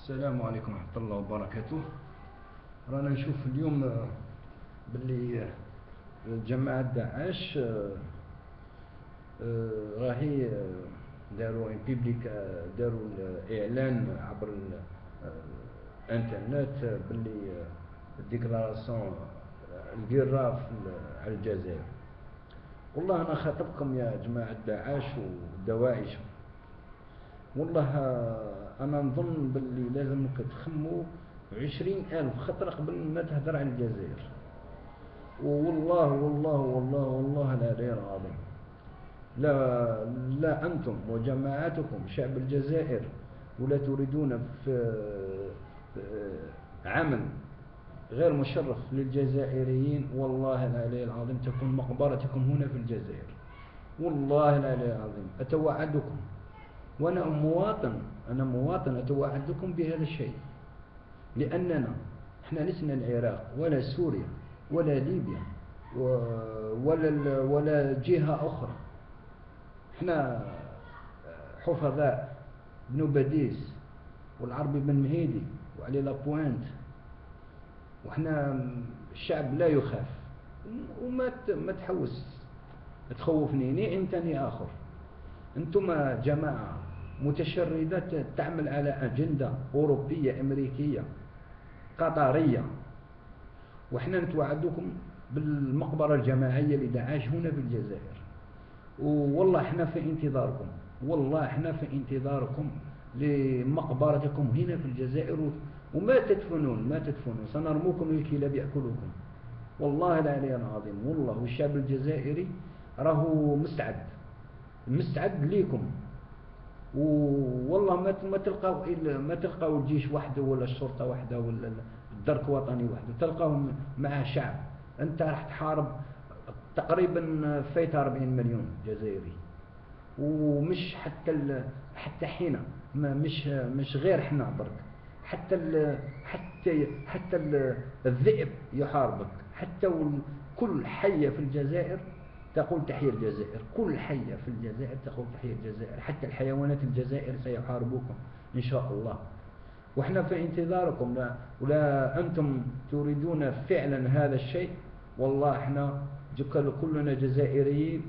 السلام عليكم ورحمة الله وبركاته. رانا نشوف اليوم باللي جماعة داعش راهي داروا بيبليك، داروا الإعلان عبر الانترنت باللي ديكلاراسيون القرة على الجزائر. والله أنا خاطبكم يا جماعة داعش ودواعش، والله أنا نظن باللي لازمك تخموا 20,000 خطرة قبل ما تهدر عن الجزائر. والله والله والله والله العلي العظيم، لا أنتم وجماعاتكم شعب الجزائر ولا تريدون في عمل غير مشرف للجزائريين، والله العلي العظيم تكون مقبرتكم هنا في الجزائر. والله العلي العظيم أتوعدكم، وأنا مواطن أتوعدكم بهذا الشيء، لأننا احنا لسنا العراق ولا سوريا ولا ليبيا ولا جهة أخرى. احنا حفظاء بن باديس والعربي بن مهيدي وعلي لابوانت، وإحنا الشعب لا يخاف. وما تخوفني ني انت ني آخر. انتم جماعة متشردة تعمل على أجندة أوروبية أمريكية قطرية، وإحنا نتوعدكم بالمقبرة الجماعية لداعش هنا في الجزائر. والله إحنا في انتظاركم، والله إحنا في انتظاركم لمقبرتكم هنا في الجزائر. وما تدفنون سنرموكم للكلاب يأكلوكم، والله العلي العظيم. والله والشعب الجزائري راهو مستعد ليكم. والله ما تلقاو الجيش وحده ولا الشرطة وحده ولا الدرك وطني وحده، تلقاهم مع شعب. انت راح تحارب تقريبا فايت 40 مليون جزائري، ومش حتى حين مش غير حنا برك، حتى الذئب يحاربك، حتى كل حية في الجزائر تقول تحية الجزائر، كل حية في الجزائر تقول تحية الجزائر، حتى الحيوانات الجزائر سيحاربوكم إن شاء الله. وإحنا في انتظاركم، ولا أنتم تريدون فعلا هذا الشيء. والله إحنا كلنا جزائريين،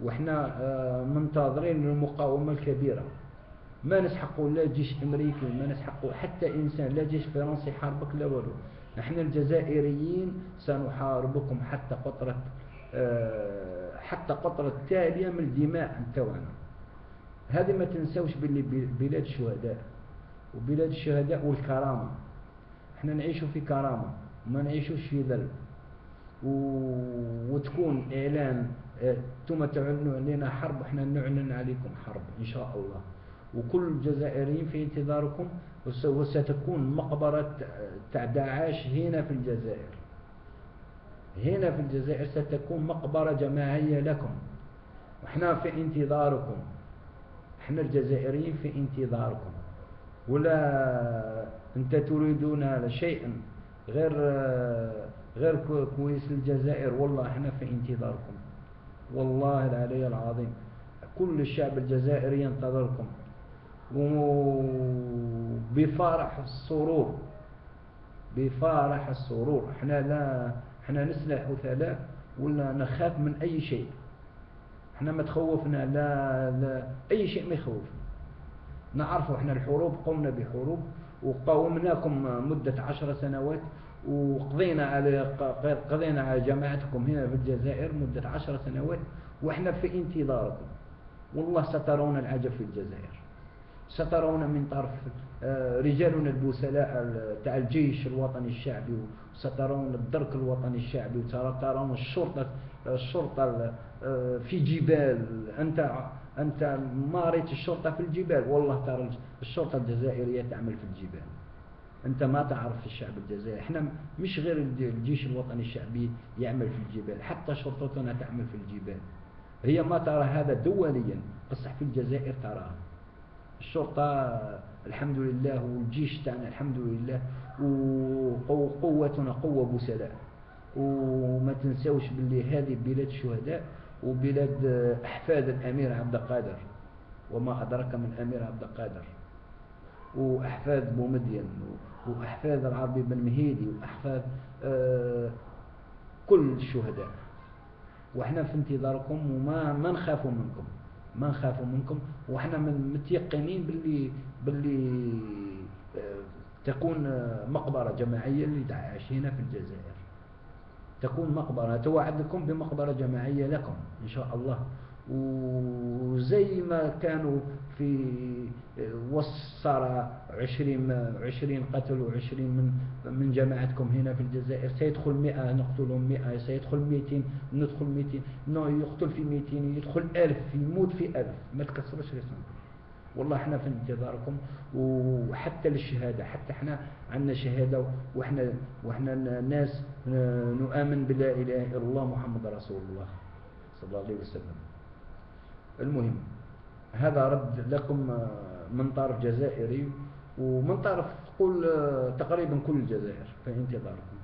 وإحنا منتظرين المقاومة الكبيرة. ما نسحقوا لا جيش أمريكي، ما نسحقوا حتى إنسان، لا جيش فرنسي يحاربك لا والو. نحن الجزائريين سنحاربكم حتى قطرة تالية من الدماء نتاعنا. هذه ما تنسوش باللي بلاد الشهداء، وبلاد الشهداء والكرامة. احنا نعيش في كرامة، ما نعيشوش في ذل. وتكون إعلان ثم تعلنوا علينا حرب، احنا نعلن عليكم حرب إن شاء الله. وكل الجزائريين في انتظاركم، وستكون مقبرة تاع داعش هنا في الجزائر. هنا في الجزائر ستكون مقبرة جماعية لكم، وإحنا في انتظاركم. إحنا الجزائريين في انتظاركم، ولا أنت تريدون شيئا غير كويس للجزائر. والله إحنا في انتظاركم، والله العلي العظيم. كل الشعب الجزائري ينتظركم وبفارح السرور. احنا نسلح ثلاث ولا نخاف من اي شيء. احنا ما تخوفنا لا اي شيء ما يخوفنا. نعرفوا احنا الحروب، قمنا بحروب وقاومناكم مدة 10 سنوات، وقضينا على جماعتكم هنا في الجزائر مدة 10 سنوات، واحنا في انتظاركم. والله سترون العجب في الجزائر، سترون من طرف رجالنا البسلاء تاع الجيش الوطني الشعبي، وسترون الدرك الوطني الشعبي، وسترون الشرطة في جبال. أنت ما رأيت الشرطة في الجبال؟ والله ترى الشرطة الجزائرية تعمل في الجبال. أنت ما تعرف الشعب الجزائري. احنا مش غير الجيش الوطني الشعبي يعمل في الجبال، حتى شرطتنا تعمل في الجبال. هي ما ترى هذا دوليا، بصح في الجزائر تراه. الشرطة الحمد لله، والجيش تاعنا الحمد لله، وقوتنا قوة بسلاء. وما تنسوش باللي هذه بلاد الشهداء، وبلاد أحفاد الأمير عبد القادر، وما أدرك من الأمير عبد القادر. وأحفاد بومدين وأحفاد العربي بن مهيدي وأحفاد كل الشهداء، وإحنا في انتظاركم وما نخافوا منكم، ما نخافوا منكم، وإحنا متيقنين باللي تكون مقبرة جماعية للداعش هنا في الجزائر، تكون مقبرة، توعد لكم بمقبرة جماعية لكم إن شاء الله. وزي ما كانوا في صار 20 قتل و20 من جماعتكم هنا في الجزائر، سيدخل 100 نقتلهم 100، سيدخل 200 ندخل 200، يقتل في 200 يدخل 1000 يموت في 1000، ما تكسرش رسمكم. والله احنا في انتظاركم، وحتى للشهادة، حتى احنا عندنا شهادة، واحنا ناس نؤمن بلا إله إلا الله محمد رسول الله صلى الله عليه وسلم. المهم هذا رد لكم من طرف جزائري، ومن طرف قول تقريبا كل الجزائر في انتظاركم.